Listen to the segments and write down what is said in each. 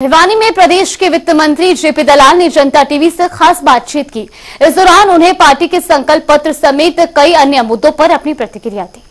भिवानी में प्रदेश के वित्त मंत्री जेपी दलाल ने जनता टीवी से खास बातचीत की। इस दौरान उन्हें पार्टी के संकल्प पत्र समेत कई अन्य मुद्दों पर अपनी प्रतिक्रिया दी।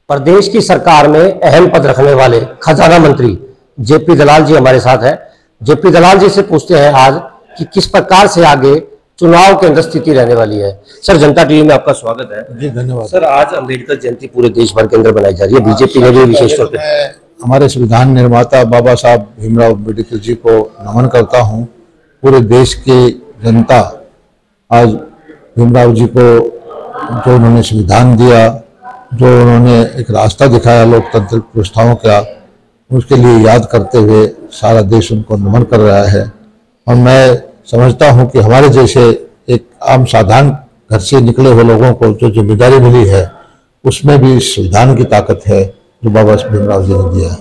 प्रदेश की सरकार में अहम पद रखने वाले खजाना मंत्री जेपी दलाल जी हमारे साथ हैं। जेपी दलाल जी से पूछते हैं आज कि किस प्रकार से आगे चुनाव के अंदर स्थिति रहने वाली है। सर, जनता टीवी में आपका स्वागत है। जी धन्यवाद। सर, आज अम्बेडकर जयंती पूरे देश भर के अंदर बनाई जा रही है। बीजेपी ने भी विशेष तौर पर हमारे संविधान निर्माता बाबा साहब भीमराव अम्बेडकर जी को नमन करता हूं। पूरे देश की जनता आज भीमराव जी को जो उन्होंने संविधान दिया, जो उन्होंने एक रास्ता दिखाया लोकतांत्रिक व्यवस्थाओं का, उसके लिए याद करते हुए सारा देश उनको नमन कर रहा है। और मैं समझता हूं कि हमारे जैसे एक आम साधारण घर से निकले हुए लोगों को जो जिम्मेदारी मिली है, उसमें भी संविधान की ताकत है जो बाबा भीमराव जी ने दिया है।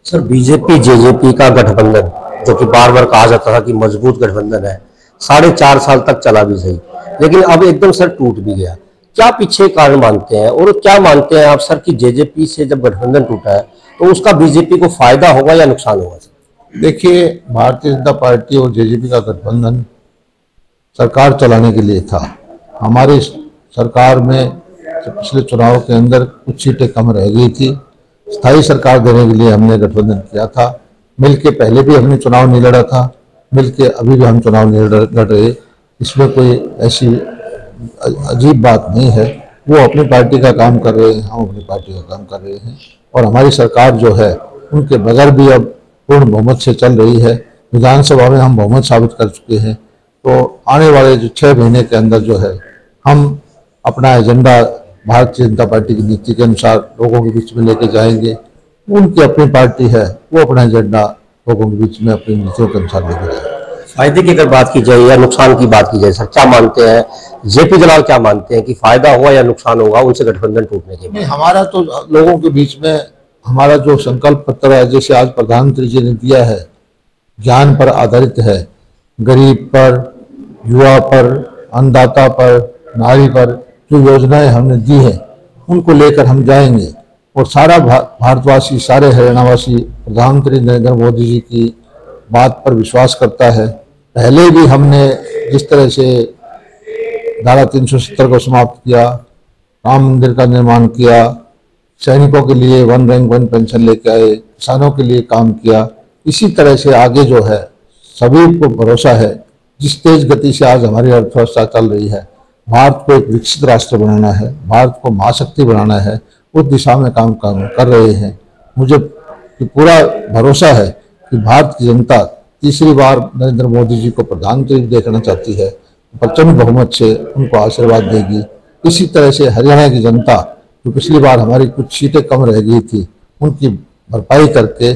सर, बीजेपी जेजेपी का गठबंधन जो कि बार बार कहा जाता था कि मजबूत गठबंधन है, 4.5 साल तक चला भी सही, लेकिन अब एकदम सर टूट भी गया। क्या पीछे कारण मानते हैं और क्या मानते हैं आप सर कि जेजेपी से जब गठबंधन टूटा है तो उसका बीजेपी को फायदा होगा या नुकसान होगा? देखिए, भारतीय जनता पार्टी और जेजेपी का गठबंधन सरकार चलाने के लिए था। हमारी सरकार में पिछले चुनाव के अंदर कुछ सीटें कम रह गई थी, स्थायी सरकार देने के लिए हमने गठबंधन किया था। मिलके पहले भी हमने चुनाव नहीं लड़ा था, मिलके अभी भी हम चुनाव नहीं लड़ रहे। इसमें कोई ऐसी अजीब बात नहीं है। वो अपनी पार्टी का काम कर रहे हैं, हम अपनी पार्टी का काम कर रहे हैं। और हमारी सरकार जो है उनके बगैर भी अब पूर्ण बहुमत से चल रही है। विधानसभा में हम बहुमत साबित कर चुके हैं। तो आने वाले जो 6 महीने के अंदर जो है हम अपना एजेंडा भारतीय जनता पार्टी की नीति के अनुसार लोगों के बीच में लेके जाएंगे। उनकी अपनी पार्टी है, वो अपना एजेंडा लोगों के बीच में अपनी नीतियों के अनुसार लेके जाएंगे। फायदे की अगर बात की जाए या नुकसान की बात की जाए, सर क्या मानते हैं, जेपी दलाल क्या मानते हैं कि फायदा होगा या नुकसान होगा उनसे गठबंधन टूटने के बाद? हमारा तो लोगों के बीच में हमारा जो संकल्प पत्र है, जैसे आज प्रधानमंत्री जी ने दिया है, ज्ञान पर आधारित है, गरीब पर, युवा पर, अन्नदाता पर, नारी पर जो योजनाएं हमने दी है उनको लेकर हम जाएंगे। और सारा भारतवासी, सारे हरियाणावासी प्रधानमंत्री नरेंद्र मोदी जी की बात पर विश्वास करता है। पहले भी हमने जिस तरह से धारा 370 को समाप्त किया, राम मंदिर का निर्माण किया, सैनिकों के लिए 1 रैंक 1 पेंशन लेके आए, किसानों के लिए काम किया, इसी तरह से आगे जो है सभी को भरोसा है। जिस तेज गति से आज हमारी अर्थव्यवस्था चल रही है, भारत को एक विकसित राष्ट्र बनाना है, भारत को महाशक्ति बनाना है, उस दिशा में काम कर रहे हैं। मुझे पूरा भरोसा है कि भारत की जनता तीसरी बार नरेंद्र मोदी जी को प्रधानमंत्री देखना चाहती है, प्रचंड बहुमत से उनको आशीर्वाद देगी। इसी तरह से हरियाणा की जनता जो पिछली बार हमारी कुछ सीटें कम रह गई थी, उनकी भरपाई करके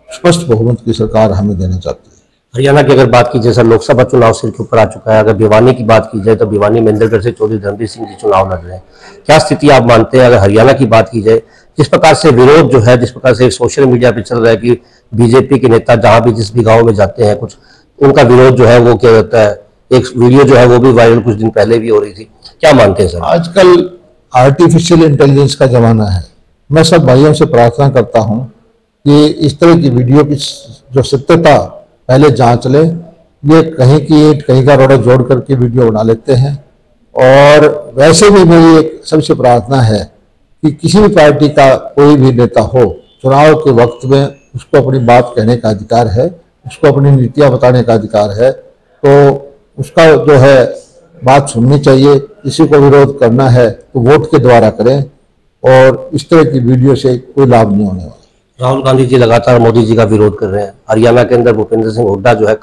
स्पष्ट बहुमत की सरकार हमें देना चाहती है। हरियाणा की अगर बात की जाए, सर लोकसभा चुनाव सिर के ऊपर आ चुका है। अगर भिवानी की बात की जाए तो भिवानी में इंदरगढ़ से चौधरी धर्मवीर सिंह जी चुनाव लड़ रहे हैं। क्या स्थिति आप मानते हैं? अगर हरियाणा की बात की जाए, जिस प्रकार से विरोध जो है, जिस प्रकार से सोशल मीडिया पे चल रहा है कि बीजेपी के नेता जहां भी जिस भी गाँव में जाते हैं, कुछ उनका विरोध जो है वो क्या होता है, एक वीडियो जो है वो भी वायरल कुछ दिन पहले भी हो रही थी। क्या मानते हैं सर? आजकल आर्टिफिशियल इंटेलिजेंस का जमाना है। मैं सब भाइयों से प्रार्थना करता हूं कि इस तरह की वीडियो की जो सत्यता पहले जांच ले। ये कहीं की ईंट कहीं का रोड़ा जोड़ करके वीडियो बना लेते हैं। और वैसे भी मेरी एक सबसे प्रार्थना है कि किसी भी पार्टी का कोई भी नेता हो, चुनाव के वक्त में उसको अपनी बात कहने का अधिकार है, उसको अपनी नीतियां बताने का अधिकार है। तो उसका जो है बात सुननी चाहिए। किसी को विरोध करना है तो वोट के द्वारा करें, और इस तरह की वीडियो से कोई लाभ नहीं होने वाला। राहुल गांधी जी लगातार मोदी जी का विरोध कर रहे हैं। हरियाणा के अंदर भूपेंद्र सिंह हुड्डा जो है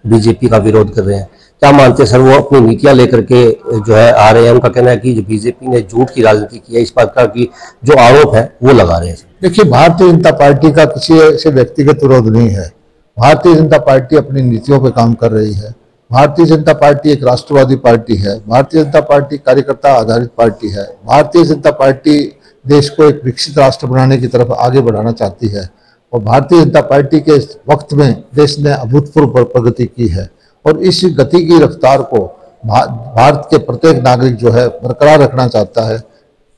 बीजेपी का विरोध कर रहे हैं। क्या मानते हैं सर, वो अपनी नीतियां लेकर के जो है आ रहे हैं? उनका कहना है कि जो बीजेपी ने झूठ की राजनीति की है, इस प्रकार की जो आरोप है वो लगा रहे हैं। देखिए, भारतीय जनता पार्टी का किसी से व्यक्तिगत विरोध नहीं है। भारतीय जनता पार्टी अपनी नीतियों पर काम कर रही है। भारतीय जनता पार्टी एक राष्ट्रवादी पार्टी है। भारतीय जनता पार्टी कार्यकर्ता आधारित पार्टी है। भारतीय जनता पार्टी देश को एक विकसित राष्ट्र बनाने की तरफ आगे बढ़ाना चाहती है। और भारतीय जनता पार्टी के वक्त में देश ने अभूतपूर्व प्रगति की है। और इस गति की रफ्तार को भारत के प्रत्येक नागरिक जो है बरकरार रखना चाहता है।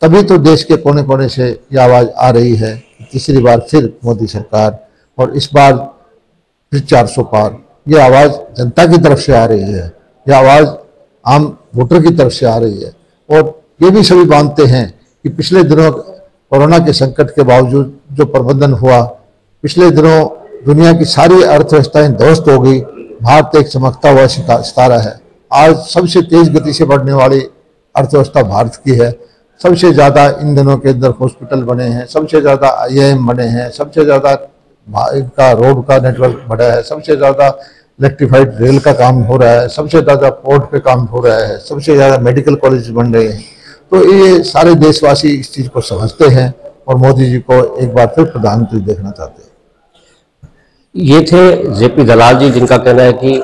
तभी तो देश के कोने कोने से ये आवाज़ आ रही है कि तीसरी बार फिर मोदी सरकार, और इस बार फिर 400 पार। ये आवाज़ जनता की तरफ से आ रही है, ये आवाज़ आम वोटर की तरफ से आ रही है। और ये भी सभी मानते हैं कि पिछले दिनों कोरोना के संकट के बावजूद जो प्रबंधन हुआ, पिछले दिनों दुनिया की सारी अर्थव्यवस्थाएं ध्वस्त हो गई, भारत एक चमकता हुआ सितारा है। आज सबसे तेज गति से बढ़ने वाली अर्थव्यवस्था भारत की है। सबसे ज़्यादा इन दिनों के अंदर हॉस्पिटल बने हैं, सबसे ज़्यादा IIM बने हैं, सबसे ज़्यादा इनका रोड का नेटवर्क बढ़ा है, सबसे ज़्यादा इलेक्ट्रीफाइड रेल का काम हो रहा है, सबसे ज़्यादा पोर्ट पे काम हो रहा है, सबसे ज़्यादा मेडिकल कॉलेज बन रहे हैं। तो ये सारे देशवासी इस चीज़ को समझते हैं और मोदी जी को एक बार फिर प्रधानमंत्री देखना चाहते हैं। ये थे जेपी दलाल जी, जिनका कहना है कि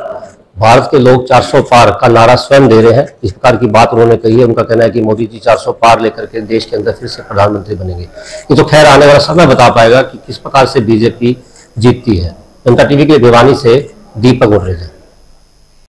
भारत के लोग 400 पार का नारा स्वयं दे रहे हैं। इस प्रकार की बात उन्होंने कही है। उनका कहना है कि मोदी जी 400 पार लेकर के देश के अंदर फिर से प्रधानमंत्री बनेंगे। ये तो खैर आने वाला समय बता पाएगा कि किस प्रकार से बीजेपी जीतती है। जनता टीवी के लिए भिवानी से दीपक गुर्रेजा।